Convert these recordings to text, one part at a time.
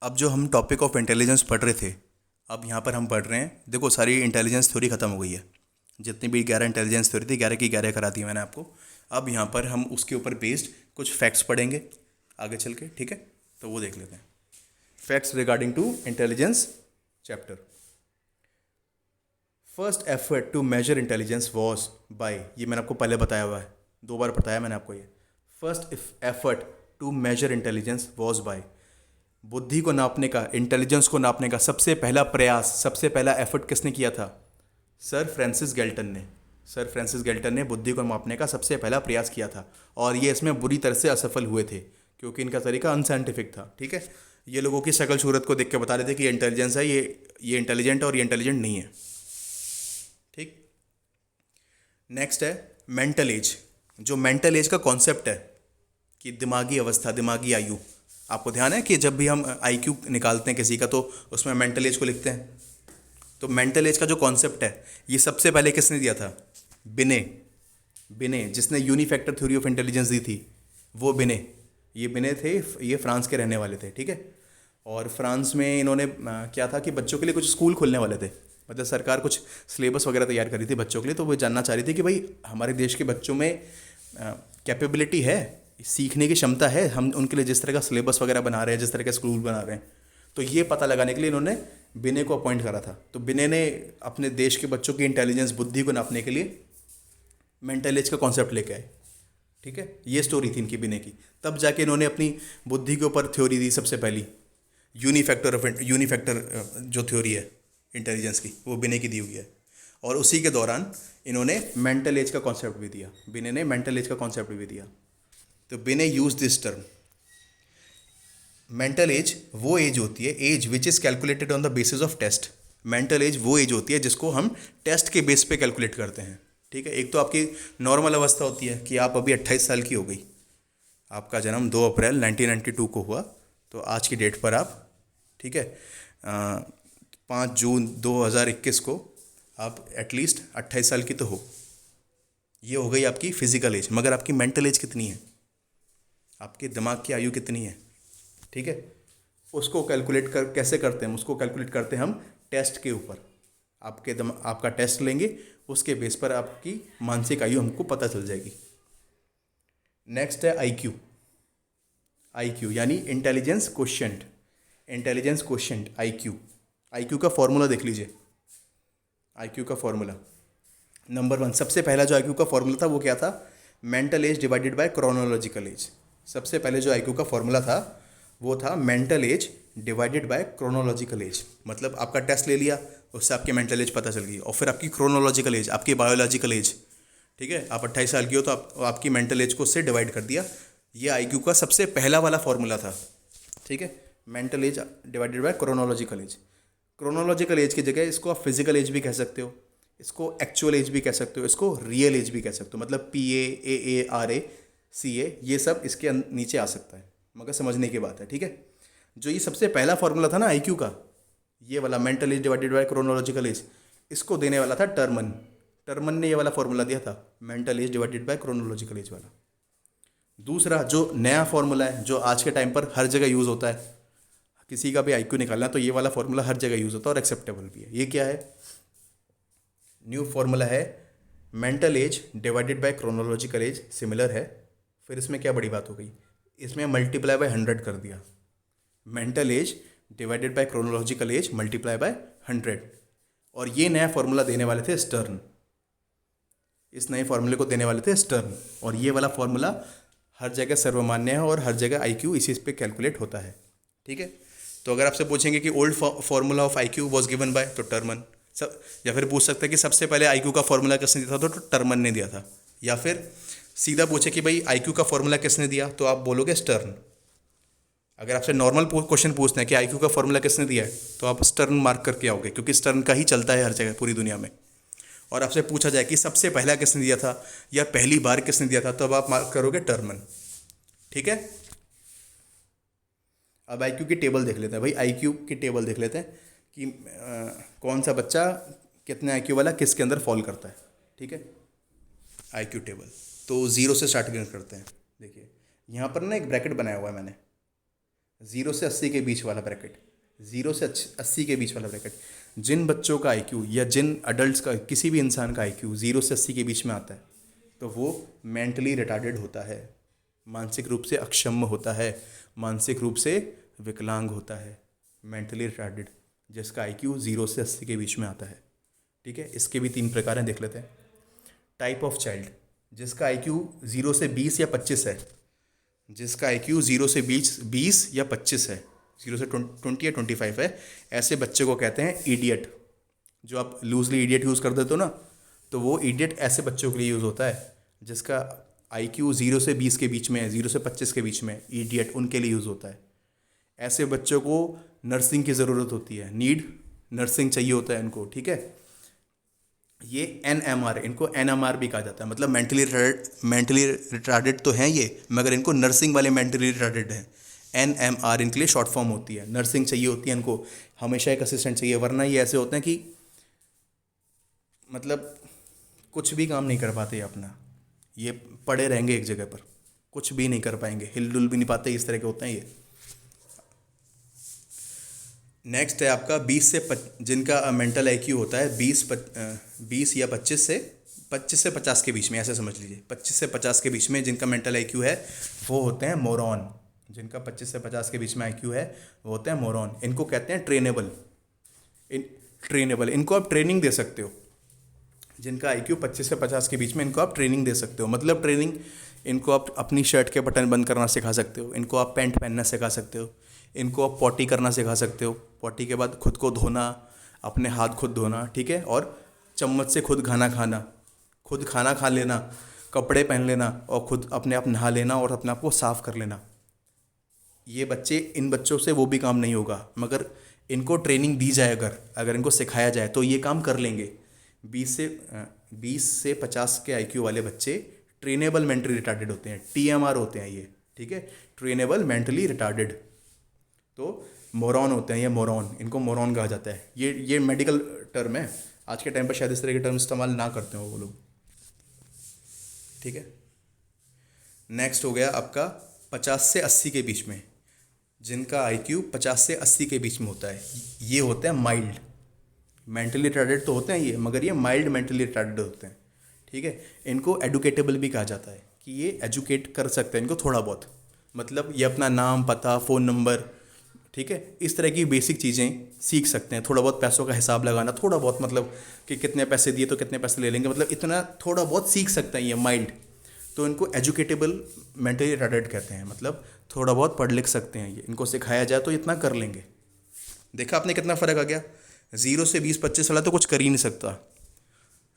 अब जो हम टॉपिक ऑफ इंटेलिजेंस पढ़ रहे थे, अब यहाँ पर हम पढ़ रहे हैं। देखो, सारी इंटेलिजेंस थ्योरी ख़त्म हो गई है। जितनी भी 11 इंटेलिजेंस थ्योरी थी, 11 की 11 करा दी मैंने आपको। अब यहाँ पर हम उसके ऊपर बेस्ड कुछ फैक्ट्स पढ़ेंगे आगे चल के, ठीक है। तो वो देख लेते हैं, facts regarding to intelligence chapter. First effort to measure intelligence was by, ये मैंने आपको पहले बताया हुआ है, 2 बार बताया मैंने आपको ये। First effort to measure intelligence was by, बुद्धि को नापने का, इंटेलिजेंस को नापने का सबसे पहला प्रयास, सबसे पहला एफर्ट किसने किया था? सर फ्रांसिस गैल्टन ने। सर फ्रांसिस गैल्टन ने बुद्धि को मापने का सबसे पहला प्रयास किया था, और ये इसमें बुरी तरह से असफल हुए थे क्योंकि इनका तरीका अनसाइंटिफिक था, ठीक है। ये लोगों की शक्ल सूरत को देख के बता रहे थे कि ये इंटेलिजेंस है, ये इंटेलिजेंट है, और ये इंटेलिजेंट नहीं है, ठीक। नेक्स्ट है मेंटल एज। जो मेंटल एज का कॉन्सेप्ट है कि दिमागी अवस्था, दिमागी आयु, आपको ध्यान है कि जब भी हम आईक्यू निकालते हैं किसी का तो उसमें मेंटल एज को लिखते हैं। तो मेंटल एज का जो कॉन्सेप्ट है, ये सबसे पहले किसने दिया था? बिने। बिने, जिसने यूनिफैक्टर थ्योरी ऑफ इंटेलिजेंस दी थी, वो बिने। ये बिने थे, ये फ्रांस के रहने वाले थे, ठीक है। और फ्रांस में इन्होंने क्या था कि बच्चों के लिए कुछ स्कूल खोलने वाले थे, मतलब सरकार कुछ सिलेबस वगैरह तैयार करी थी बच्चों के लिए। तो वो जानना चाह रही थी कि भाई हमारे देश के बच्चों में कैपेबिलिटी है, सीखने की क्षमता है, हम उनके लिए जिस तरह का सिलेबस वगैरह बना रहे हैं, जिस तरह के स्कूल बना रहे हैं, तो ये पता लगाने के लिए इन्होंने बिने को अपॉइंट करा था। तो बिने ने अपने देश के बच्चों की इंटेलिजेंस, बुद्धि को नापने के लिए मेंटल एज का कॉन्सेप्ट लेके आए, ठीक है। ये स्टोरी थी इनकी बिने की। तब जाके इन्होंने अपनी बुद्धि के ऊपर थ्योरी दी सबसे पहली, यूनिफैक्टर जो थ्योरी है इंटेलिजेंस की, वो बिने की दी हुई है। और उसी के दौरान इन्होंने मेंटल एज का कॉन्सेप्ट भी दिया, बिने ने मेंटल एज का कॉन्सेप्ट भी दिया। तो Binet use this term. Mental age वो एज होती है, age which is calculated on the basis of test. Mental age वो एज होती है जिसको हम टेस्ट के बेस पे कैलकुलेट करते हैं, ठीक है। एक तो आपकी नॉर्मल अवस्था होती है कि आप अभी 28 साल की हो गई, आपका जन्म 2 अप्रैल 1992 को हुआ, तो आज की डेट पर आप, ठीक है, 5 जून 2021 को आप एटलीस्ट 28 साल की तो हो। ये हो गई आपकी फिजिकल एज। मगर आपकी मेंटल एज कितनी है, आपके दिमाग की आयु कितनी है, ठीक है। उसको कैलकुलेट कैसे करते हैं? उसको कैलकुलेट करते हैं हम टेस्ट के ऊपर। आपका टेस्ट लेंगे, उसके बेस पर आपकी मानसिक आयु हमको पता चल जाएगी। नेक्स्ट है आईक्यू। आईक्यू यानी intelligence quotient. Intelligence quotient IQ. IQ का फॉर्मूला देख लीजिए। आईक्यू का फॉर्मूला नंबर 1, सबसे पहला जो आईक्यू का फॉर्मूला था वो क्या था? Mental as divided by chronological age. सबसे पहले जो आईक्यू का फॉर्मूला था वो था mental as divided by chronological age. मतलब आपका टेस्ट ले लिया, उससे आपकी मेंटल एज पता चल गई, और फिर आपकी क्रोनोलॉजिकल एज, आपकी बायोलॉजिकल एज, ठीक है। आप 28 साल की हो तो आपकी मेंटल एज को उससे डिवाइड कर दिया। ये आईक्यू का सबसे पहला वाला फॉर्मूला था, ठीक है। Mental as divided by chronological age. Chronological age की जगह इसको आप फिजिकल एज भी कह सकते हो, इसको एक्चुअल एज भी कह सकते हो, इसको रियल एज भी कह सकते हो। मतलब PA, AA, RA, CA, ये सब इसके नीचे आ सकता है, मगर समझने की बात है, ठीक है। जो ये सबसे पहला फॉर्मूला था ना आईक्यू का, ये वाला mental as divided by chronological age, इसको देने वाला था टर्मन। टर्मन ने ये वाला फॉर्मूला दिया था, mental as divided by chronological age वाला। दूसरा जो नया फॉर्मूला है, जो आज के टाइम पर हर जगह यूज़ होता है, किसी का भी आईक्यू निकालना तो ये वाला फॉर्मूला हर जगह यूज़ होता है और एक्सेप्टेबल भी है। ये क्या है? न्यू फॉर्मूला है mental as divided by chronological age, similar है। फिर इसमें क्या बड़ी बात हो गई, इसमें मल्टीप्लाई बाय 100 कर दिया। Mental as divided by chronological S multiply by 100। और ये नया फॉर्मूला देने वाले थे स्टर्न। इस नए फॉर्मूले को देने वाले थे स्टर्न, और ये वाला फॉर्मूला हर जगह सर्वमान्य है और हर जगह आईक्यू इसी पे कैलकुलेट होता है, ठीक है। तो अगर आपसे पूछेंगे कि old formula of IQ was given by, तो टर्मन। सब, या फिर पूछ सकते हैं कि सबसे पहले आईक्यू का फॉर्मूला किसने दिया था, तो टर्मन ने दिया था। या फिर सीधा पूछे कि भाई आईक्यू का फॉर्मूला किसने दिया, तो आप बोलोगे स्टर्न। अगर आपसे नॉर्मल क्वेश्चन पूछते हैं कि आईक्यू का फॉर्मूला किसने दिया है, तो आप स्टर्न मार्क करके आओगे, क्योंकि स्टर्न का ही चलता है हर जगह पूरी दुनिया में। और आपसे पूछा जाए कि सबसे पहला किसने दिया था या पहली बार किसने दिया था, तो अब आप मार्क करोगे टर्मन, ठीक है। अब आईक्यू की टेबल देख लेते हैं भाई, आईक्यू की टेबल देख लेते हैं कि कौन सा बच्चा कितने आईक्यू वाला किसके अंदर फॉल करता है, ठीक है। आईक्यू टेबल तो 0 से स्टार्ट करते हैं। देखिए यहाँ पर ना एक ब्रैकेट बनाया हुआ है मैंने, 0 से 80 के बीच वाला ब्रैकेट, 0 से 80 के बीच वाला ब्रैकेट। जिन बच्चों का आईक्यू या जिन अडल्ट का, किसी भी इंसान का आईक्यू 0 से 80 के बीच में आता है तो वो मेंटली रिटार्डेड होता है, मानसिक रूप से अक्षम होता है, मानसिक रूप से विकलांग होता है, मेंटली रिटार्डेड, जिसका आईक्यू 0 से 80 के बीच में आता है। ठीक है, इसके भी 3 प्रकार हैं, देख लेते हैं। टाइप ऑफ चाइल्ड, जिसका आईक्यू 0 से 20 या 25 है, जिसका आईक्यू 0 से 20 या 25 है, 0 से 20 या 25 है, ऐसे बच्चे को कहते हैं इडियट। जो आप लूजली इडियट यूज़ कर देते हो ना, तो वो इडियट ऐसे बच्चों के लिए यूज़ होता है जिसका आईक्यू 0 से 20 के बीच में है, 0 से 25 के बीच में, इडियट उनके लिए यूज़ होता है। ऐसे बच्चों को नर्सिंग की ज़रूरत होती है, नीड नर्सिंग चाहिए होता है इनको। ठीक है, ये NMR, इनको NMR भी कहा जाता है, मतलब मेंटली रिटार्डेड तो हैं ये, मगर इनको नर्सिंग वाले मेंटली रिटार्डेड हैं। NMR इनके लिए शॉर्ट फॉर्म होती है, नर्सिंग चाहिए होती है इनको, हमेशा एक असिस्टेंट चाहिए, वरना ये ऐसे होते हैं कि मतलब कुछ भी काम नहीं कर पाते अपना, ये पड़े रहेंगे एक जगह पर, कुछ भी नहीं कर पाएंगे, हिलडुल भी नहीं पाते, इस तरह के होते हैं ये। नेक्स्ट है आपका जिनका मेंटल आईक्यू होता है 20 या 25 से 50 के बीच में, ऐसे समझ लीजिए 25 से 50 के बीच में जिनका मेंटल आईक्यू है वो होते हैं मोरॉन। जिनका 25 से 50 के बीच में आईक्यू है वो होते हैं मोरॉन। इनको कहते हैं ट्रेनेबल, इनको आप ट्रेनिंग दे सकते हो। जिनका आईक्यू 25 से 50 के बीच में, इनको आप ट्रेनिंग दे सकते हो। मतलब ट्रेनिंग, इनको आप अपनी शर्ट के बटन बंद करना सिखा सकते हो, इनको आप पैंट पहनना सिखा सकते हो, इनको आप पॉटी करना सिखा सकते हो, पॉटी के बाद खुद को धोना, अपने हाथ खुद धोना, ठीक है, और चम्मच से खुद खाना खाना, खुद खाना खा लेना, कपड़े पहन लेना, और खुद अपने आप नहा लेना और अपने आप को साफ़ कर लेना। ये बच्चे, इन बच्चों से वो भी काम नहीं होगा, मगर इनको ट्रेनिंग दी जाए, अगर इनको सिखाया जाए तो ये काम कर लेंगे। 20 से 50 के आईक्यू वाले बच्चे ट्रेनेबल मेंटली रिटार्डेड होते हैं, TMR होते हैं ये। ठीक है, ट्रेनेबल मेंटली रिटार्डेड। तो मोरॉन होते हैं ये, मोरॉन, इनको मोरॉन कहा जाता है। ये मेडिकल टर्म है, आज के टाइम पर शायद इस तरह के टर्म इस्तेमाल ना करते हो वो लोग। ठीक है, नेक्स्ट हो गया आपका 50 से 80 के बीच में, जिनका आईक्यू 50 से 80 के बीच में होता है, ये होते हैं माइल्ड मेंटली रिटार्डेड। तो होते हैं ये, मगर ये माइल्ड मेंटली रिटार्डेड होते हैं। ठीक है, इनको एडुकेटेबल भी कहा जाता है कि ये एजुकेट कर सकते हैं इनको थोड़ा बहुत, मतलब ये अपना नाम, पता, फ़ोन नंबर, ठीक है, इस तरह की बेसिक चीज़ें सीख सकते हैं। थोड़ा बहुत पैसों का हिसाब लगाना, थोड़ा बहुत, मतलब कि कितने पैसे दिए तो कितने पैसे ले लेंगे, मतलब इतना थोड़ा बहुत सीख सकते हैं ये माइल्ड। तो इनको एजुकेटेबल मेंटली रिटार्डेड कहते हैं, मतलब थोड़ा बहुत पढ़ लिख सकते हैं ये, इनको सिखाया जाए तो इतना कर लेंगे। देखा आपने कितना फ़र्क आ गया। 0 से 20-25 वाला तो कुछ कर ही नहीं सकता,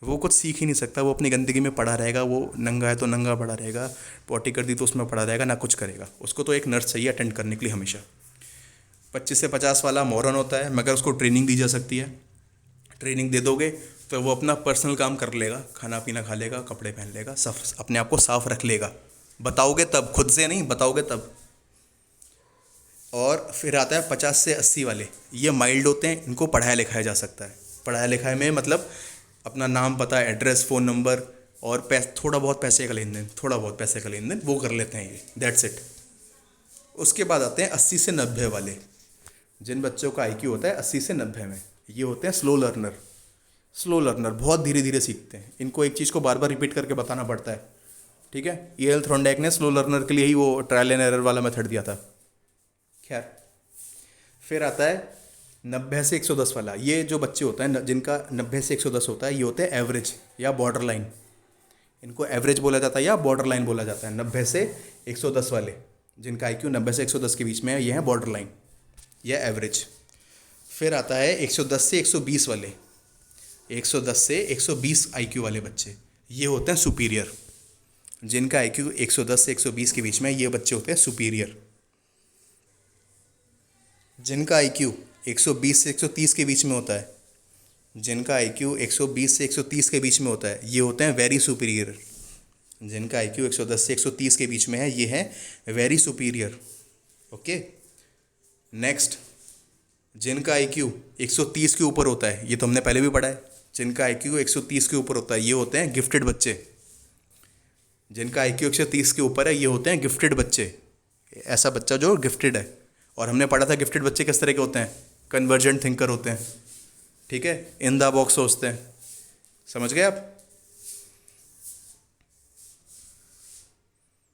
वो कुछ सीख ही नहीं सकता, वो अपनी गंदगी में पड़ा रहेगा, वो नंगा है तो नंगा पड़ा रहेगा, पॉटी कर दी तो उसमें पड़ा रहेगा, ना कुछ करेगा। उसको तो एक नर्स चाहिए अटेंड करने के लिए हमेशा। 25 से 50 वाला मॉरन होता है, मगर उसको ट्रेनिंग दी जा सकती है। ट्रेनिंग दे दोगे तो वो अपना पर्सनल काम कर लेगा, खाना पीना खा लेगा, कपड़े पहन लेगा, साफ, अपने आप को साफ रख लेगा। बताओगे तब, खुद से नहीं, बताओगे तब। और फिर आता है 50 से 80 वाले, ये माइल्ड होते हैं, इनको पढ़ाया लिखाया जा सकता है। पढ़ाया लिखाया में मतलब अपना नाम, पता, एड्रेस, फ़ोन नंबर और थोड़ा बहुत पैसे का लेन देन, थोड़ा बहुत पैसे का लेन देन वो कर लेते हैं ये, दैट्स इट। उसके बाद आते हैं 80 से 90 वाले, जिन बच्चों का आईक्यू होता है 80 से 90 में, ये होते हैं स्लो लर्नर, बहुत धीरे धीरे सीखते हैं। इनको एक चीज़ को बार बार रिपीट करके बताना पड़ता है। ठीक है, E.L. थॉर्नडाइक ने स्लो लर्नर के लिए ही वो ट्रायल एंड एरर वाला मेथड दिया था। खैर, फिर आता है 90 से 110 वाला। ये जो बच्चे होते हैं जिनका 90 से 110 होता है, ये होते हैं एवरेज या बॉर्डर लाइन। इनको एवरेज बोला जाता है या बॉर्डर लाइन बोला जाता है। 90 से 110 वाले, जिनका आईक्यू 90 से 110 के बीच में है, ये हैं बॉर्डर लाइन या एवरेज। फिर आता है 110 से 120 वाले, 110 से 120 आईक्यू वाले बच्चे, ये होते हैं सुपीरियर। जिनका आईक्यू 110 से 120 के बीच में, ये बच्चे होते हैं सुपीरियर। जिनका आईक्यू 120 से 130 के बीच में होता है, जिनका आईक्यू 120 से 130 के बीच में होता है, ये होते हैं वेरी सुपीरियर। जिनका आईक्यू 110 से 130 के बीच में है, ये हैं वेरी सुपीरियर। ओके, नेक्स्ट, जिनका आईक्यू 130 के ऊपर होता है, ये तो हमने पहले भी पढ़ा है, जिनका आईक्यू 130 के ऊपर होता है, ये होते हैं गिफ्टेड बच्चे। जिनका आईक्यू 130 के ऊपर है, ये होते हैं गिफ्टेड बच्चे, ऐसा बच्चा जो गिफ्टेड है। और हमने पढ़ा था गिफ्टेड बच्चे किस तरह के होते हैं, कन्वर्जेंट थिंकर होते हैं, ठीक है, इन द बॉक्स सोचते हैं। समझ गए आप?